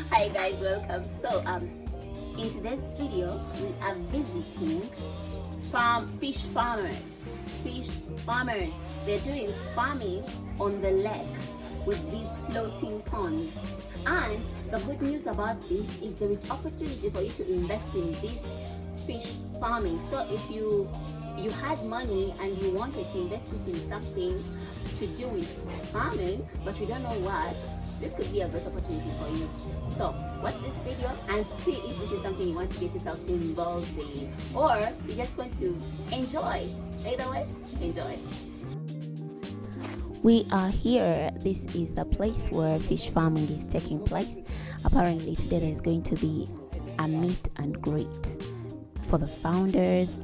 Hi guys, welcome. So in today's video we are visiting fish farmers. They're doing farming on the lake with these floating ponds, and the good news about this is there is opportunity for you to invest in this fish farming. So if you had money and you wanted to invest it in something to do with farming but you don't know what, this could be a great opportunity for you. So watch this video and see if this is something you want to get yourself involved in, or you just want to enjoy. Either way, enjoy. We are here. This is the place where fish farming is taking place. Apparently today there is going to be a meet and greet for the founders,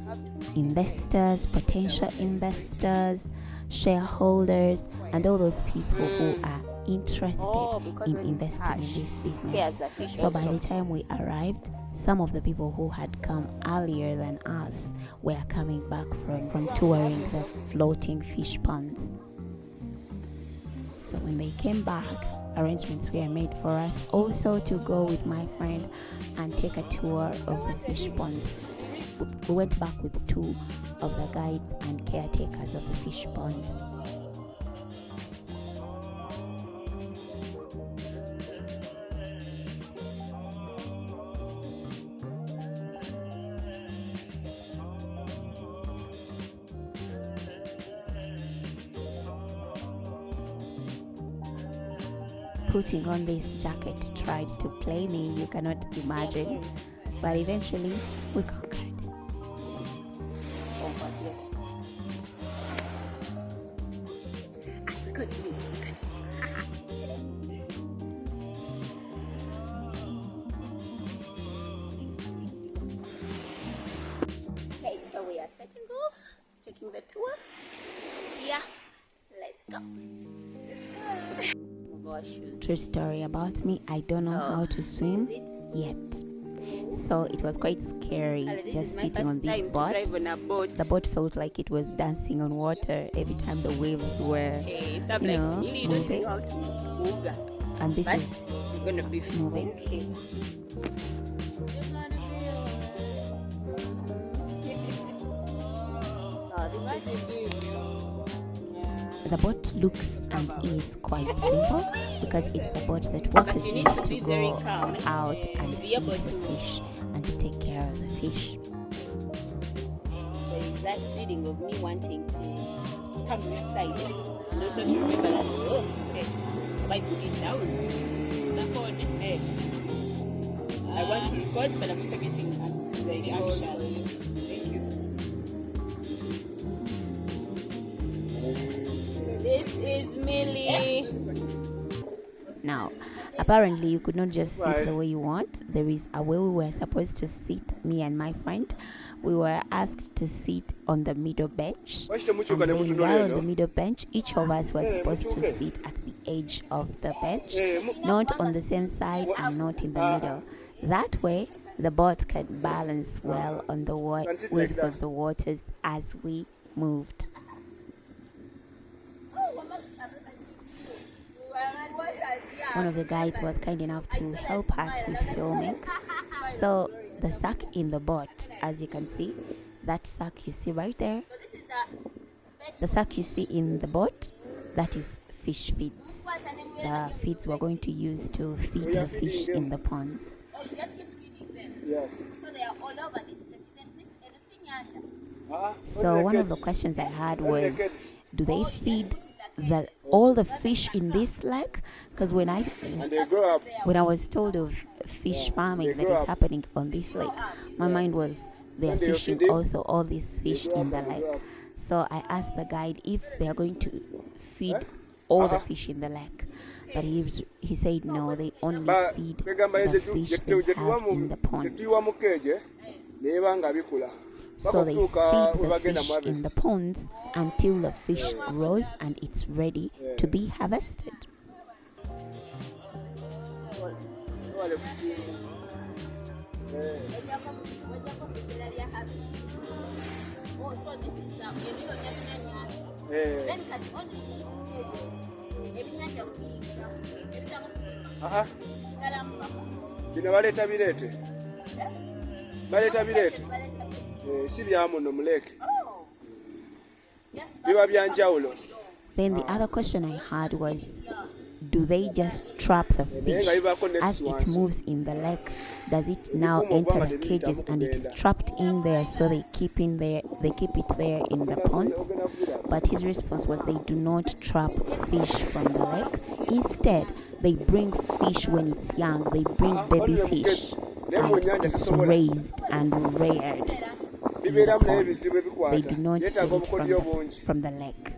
investors, potential investors, shareholders, and all those people who are interested in investing in this business. So by the time we arrived, some of the people who had come earlier than us were coming back from touring the floating fish ponds. So when they came back, arrangements were made for us also to go with my friend and take a tour of the fish ponds. We went back with 2 of the guides and caretakers of the fish ponds. Putting on this jacket tried to play me, you cannot imagine, but eventually we conquered. Okay, so we are setting off, taking the tour. Yeah, let's go. True story about me, I don't know how to swim yet. So it was quite scary just sitting on this boat. The boat felt like it was dancing on water every time the waves were, moving. And this is moving. The boat looks and is quite simple because it's the boat that workers use to go out and feed the fish and take care of the fish. There is that feeling of me wanting to come to your side and also to remember that if I put it down, I want to record, but I'm forgetting the action. Thank you. This is Millie. Now, apparently you could not just sit the way you want. There is a way we were supposed to sit, me and my friend. We were asked to sit on the middle bench. And then while on the middle bench, each of us was supposed to sit at the edge of the bench, not on the same side and not in the middle. That way, the boat could balance well on the waves of the waters as we moved. One of the guides was kind enough to help us with filming. So the sack in the boat, as you can see, that sack you see right there, the sack you see in the boat, that is fish feeds. The feeds we're going to use to feed the fish in the ponds. Yes. So they are all over this place. So one of the questions I had was, do they feed all the fish in this lake? Because when I was told of fish farming that is happening on this lake, my mind was they are fishing also all these fish in the lake. So I asked the guide if they are going to feed all the fish in the lake, but he said no, they only feed the fish they have in the pond. So they feed the fish in the ponds until the fish grows and it's ready to be harvested. Bino baleeta bireete. Baleeta bireete. Si bya muno mu lake. Biba bya njawulo. Then the other question I had was, do they just trap the fish as it moves in the lake? Does it now enter the cages and it's trapped in there, so they keep it there in the ponds? But his response was they do not trap fish from the lake. Instead, they bring fish when it's young. They bring baby fish and it's raised and reared in the pond. They do not get it from the lake.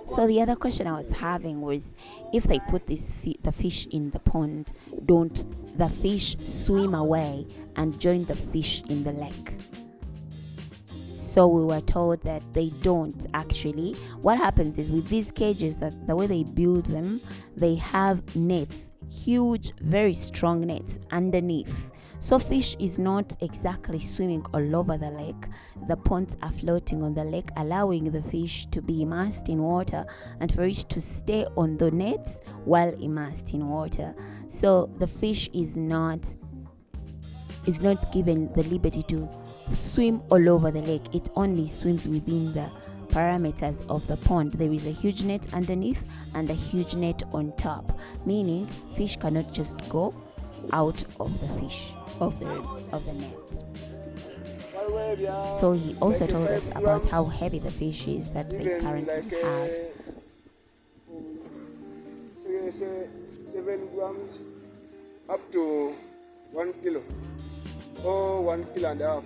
So the other question I was having was, if they put the fish in the pond, don't the fish swim away and join the fish in the lake? So we were told that they don't actually. What happens is, with these cages, that the way they build them, they have nets, huge, very strong nets underneath. So fish is not exactly swimming all over the lake. The ponds are floating on the lake, allowing the fish to be immersed in water and for it to stay on the nets while immersed in water. So the fish is not given the liberty to swim all over the lake. It only swims within the parameters of the pond. There is a huge net underneath and a huge net on top, meaning fish cannot just go out of the net. So he also told us about how heavy the fish is that they currently have. 7 grams up to 1 kilo or 1 kilo and a half.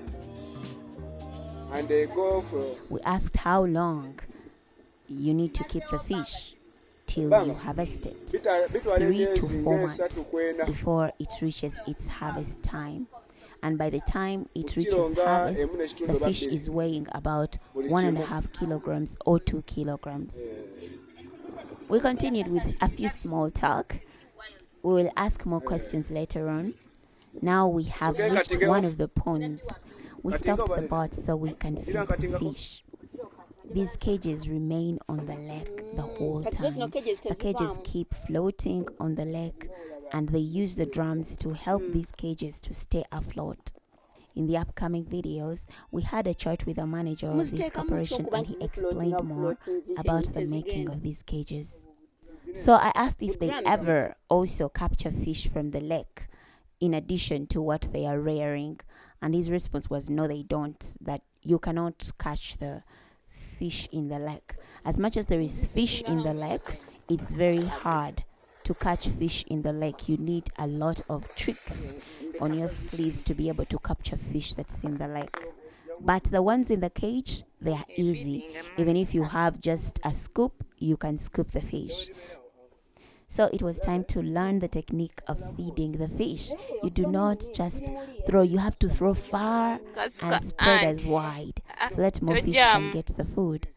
And they go for... We asked how long you need to keep the fish till you harvest it. 3 to 4 months before it reaches its harvest time. And by the time it reaches harvest, the fish is weighing about 1.5 kilograms or 2 kilograms. We continued with a few small talk. We will ask more questions later on. Now we have reached one of the ponds. We stopped the boat so we can feed the fish. These cages remain on the lake the whole time. The cages keep floating on the lake, and they use the drums to help these cages to stay afloat. In the upcoming videos, we had a chat with the manager of this corporation, and he explained more about the making of these cages. So I asked if they ever also capture fish from the lake in addition to what they are rearing, and his response was no, they don't, that you cannot catch the fish in the lake. As much as there is fish in the lake, it's very hard to catch fish in the lake. You need a lot of tricks on your sleeves to be able to capture fish that's in the lake. But the ones in the cage, they are easy. Even if you have just a scoop, you can scoop the fish. So it was time to learn the technique of feeding the fish. You do not just throw, you have to throw far and spread as wide so that more fish can get the food.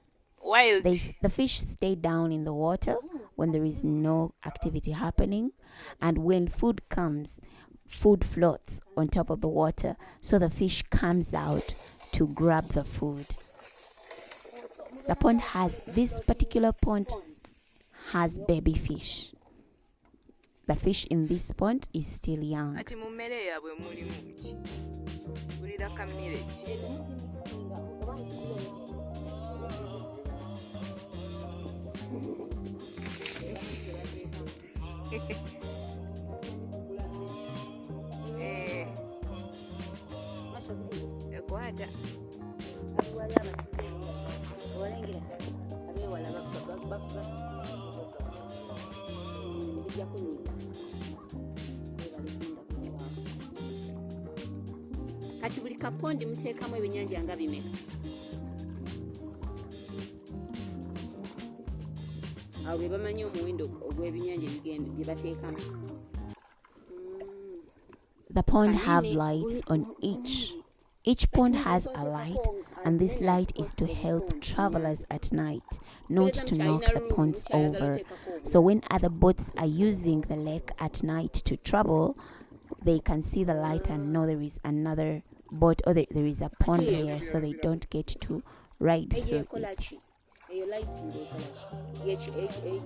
The fish stay down in the water when there is no activity happening, and when food comes, food floats on top of the water, so the fish comes out to grab the food. This particular pond has baby fish. The fish in this pond is still young. Kati buli kapondi muteekamu ebyennyanja nga bimeka? Awo be bamanyi omuwendo ogw'ebyennyanja bye bateekamu. The pond have lights on each. Each pond has a light, and this light is to help travelers at night, not to knock the ponds over. So when other boats are using the lake at night to travel, they can see the light and know there is another boat or there is a pond there, so they don't get to ride through it. eyo lighting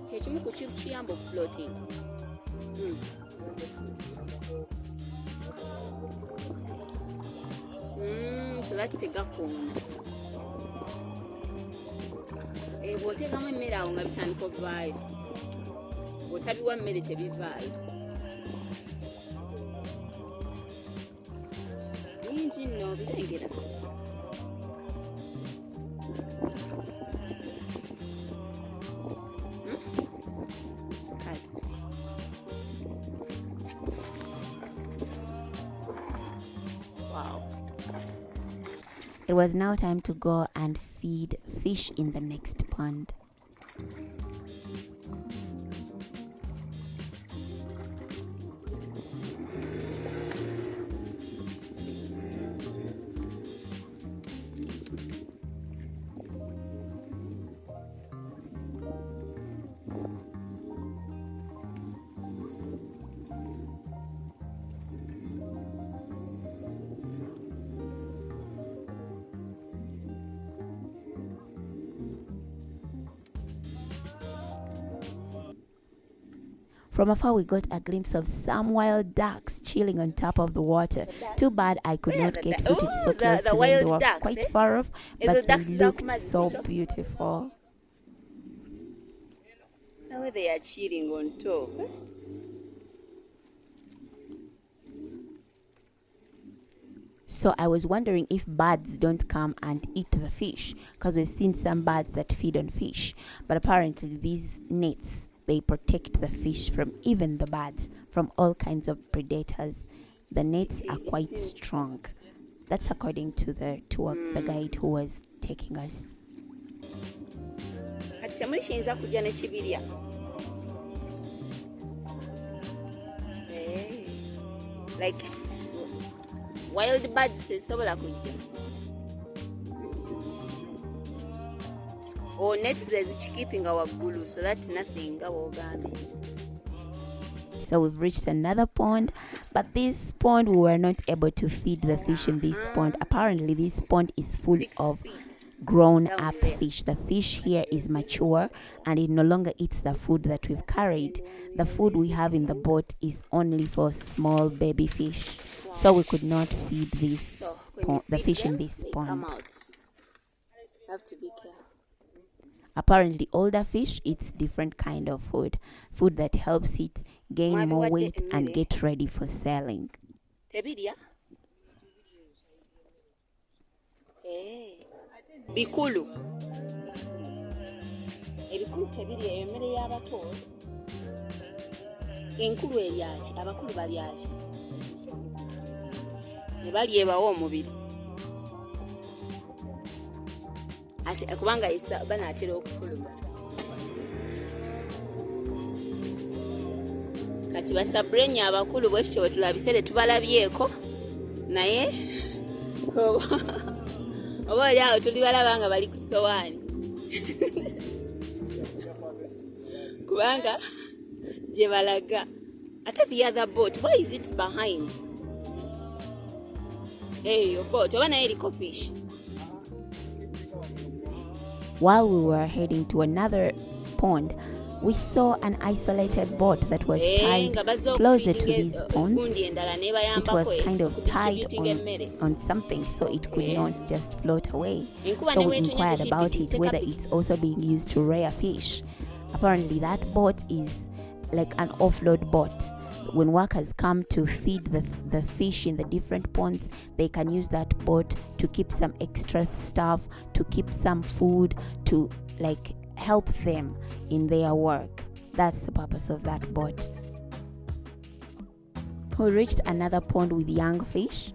kyekimu ku kiyamba okufloating. So that tegakoona. Bw'oteekamu emmere awo nga bitandika ovaayo, bw'otabiwa mmere tebivaayo. Bingi nno birengera. Wow. It was now time to go and feed fish in the next pond. From afar, we got a glimpse of some wild ducks chilling on top of the water. Too bad I could not get footage so close to them. They were quite far off, but they looked so beautiful. Now they are chilling on top. So I was wondering if birds don't come and eat the fish, because we've seen some birds that feed on fish. But apparently these nets, they protect the fish from even the birds, from all kinds of predators. The nets are quite strong. That's according to the tour, the guide who was taking us. Like wild birds tesobola kujja. Or nets keeping our waggulu so that nothing gawogame. So we've reached another pond, but this pond we were not able to feed the fish in this pond. Apparently this pond is full of grown up fish. The fish here is mature and it no longer eats the food that we've carried. The food we have in the boat is only for small baby fish, so we could not feed this the fish in this pond. Have to be careful. Apparently older fish eats different kind of food that helps it gain more weight and get ready for selling. Tebiria bikulu ebikulu tebiria emmere y'abato enkulu eryaki abakulu balyaki ne balyebawo omubiri ate kubanga banaatera okufuluma kati basabrenya abakulu bwekityo bwe tulabise tetubalabyeko naye oba oli awo tuli balaba nga bali ku sowaani kubanga gye balaga. Ate the other boat, why is it behind? Hey, your boat oba naye eriko fish. While we were heading to another pond, we saw an isolated boat that was tied closer to these ponds. It was kind of tied on something, so it could not just float away. So we inquired about it, whether it's also being used to rear fish. Apparently that boat is like an offload boat. When workers come to feed the fish in the different ponds, they can use that boat to keep some extra stuff, to keep some food, to like help them in their work. That's the purpose of that boat. We reached another pond with young fish.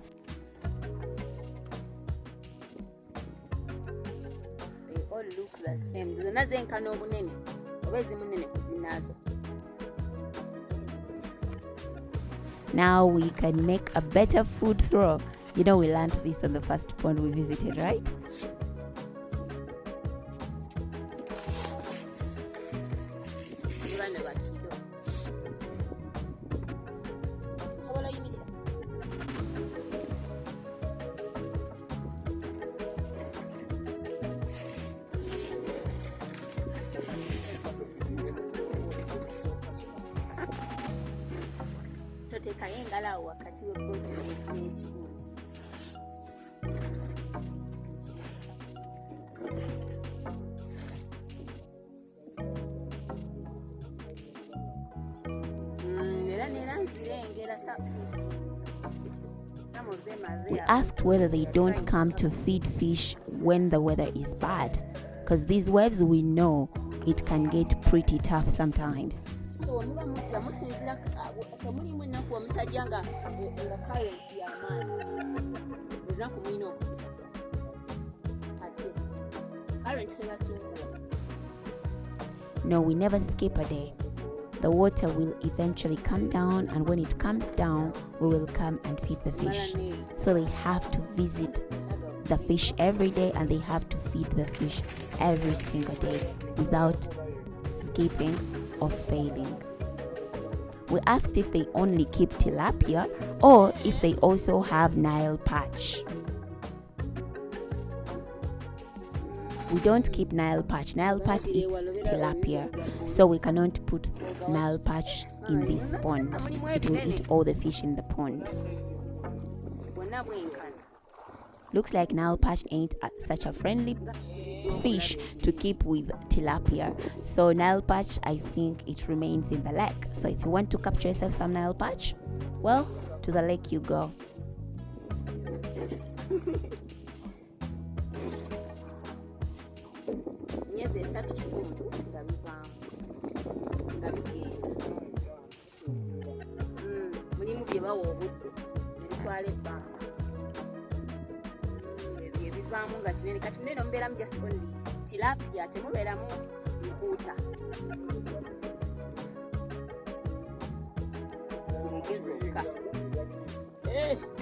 They all look the same. Now we can make a better food throw. You know, we learned this on the first pond we visited, right? oteekayo engalo awo wakati w'ebbooti n'ekigundi. We asked whether they don't come to feed fish when the weather is bad, because these waves, we know it can get pretty tough sometimes. So muba mujja musinzira temulimu ennaku omutajja nga current y'amaanyi olunaku mulina okujja ate current tebasongola. No, we never skip a day. The water will eventually come down, and when it comes down, we will come and feed the fish. So they have to visit the fish every day, and they have to feed the fish every single day without skipping or failing. We asked if they only keep tilapia or if they also have Nile perch. We don't keep Nile perch. Nile perch eats tilapia, so we cannot put Nile perch in this pond. It will eat all the fish in the pond. Looks like Nile perch ain't such a friendly fish to keep with tilapia. So Nile perch, I think it remains in the lake. So if you want to capture yourself some Nile perch, well, to the lake you go. Mulimu bye bawa obudde ebitwala ebbanga ebivaamu nga kinene kati munene mubeeramu just only tilapia temubeeramu mpuuta ngege zokka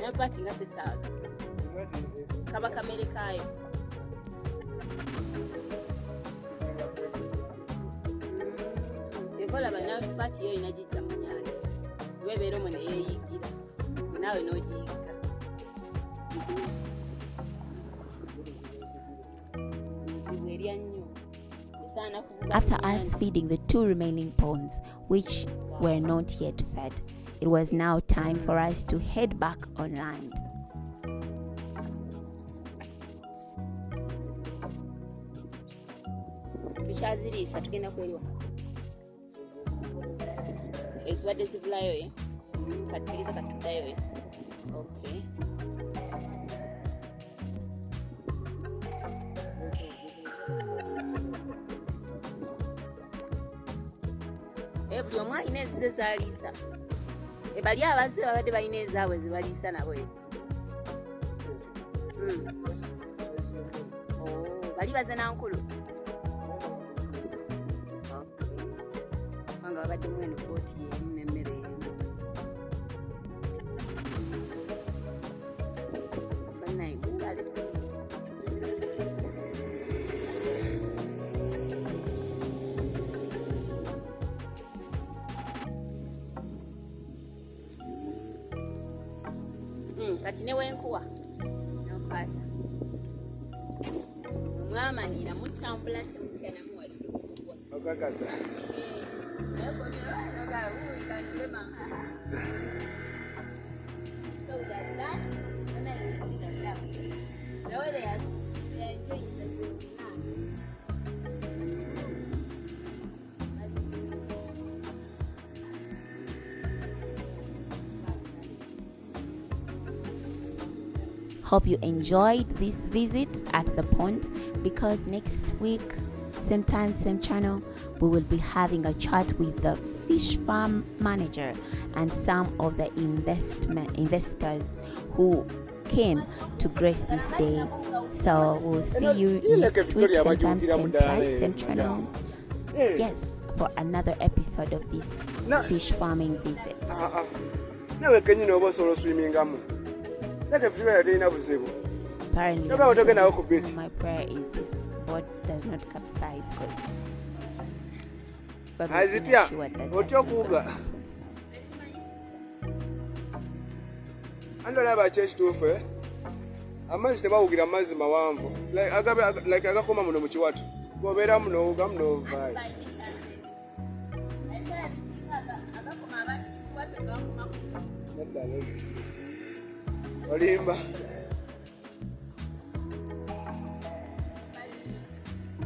napati nga tesaaga kaba kamere kaayo. Olaba nawe pati yo inagijja mu nnyanja webeera omu neyeeyigira naawe n'ogiyiga. Nzibu erya nnyo. After us feeding the 2 remaining ponds, which were not yet fed, it was now time for us to head back on land. Tukyaziriisa tugenda kweriwa ezibadde zibulayo kategeeza katuddayo okay. Buli omu alina ezize zaliisa bali abazze babadde balina ezaabwe zibaliisa nabo bali baze nankulu nga babadde mwene kooti yemu n'emmere yemu bannaye mubalete kati ne wenkuwa nokwata omwamanyira mutambula temutya namuwali okakasa So with that, when I see the ducks, the way they are enjoying the Hope you enjoyed this visit at the pond, because next week, same time, same channel, we will be having a chat with the fish farm manager and some of the investors who came to grace this day. So we'll see you next week, same time, same price, same channel. Yes, for another episode of this fish farming visit. Apparently, my prayer is this boat does not capsize, because amazzi tebawugira amazzi mawanvu like agakoma muno mu kiwatu gobeera muno ovaayo agakoma abantu kiwatu gakoma olimba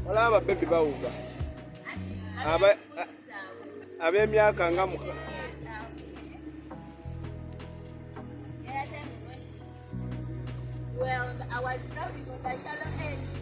olaba ababebi bawuga ab'emyaka nga Well, I was driving on the shallow end.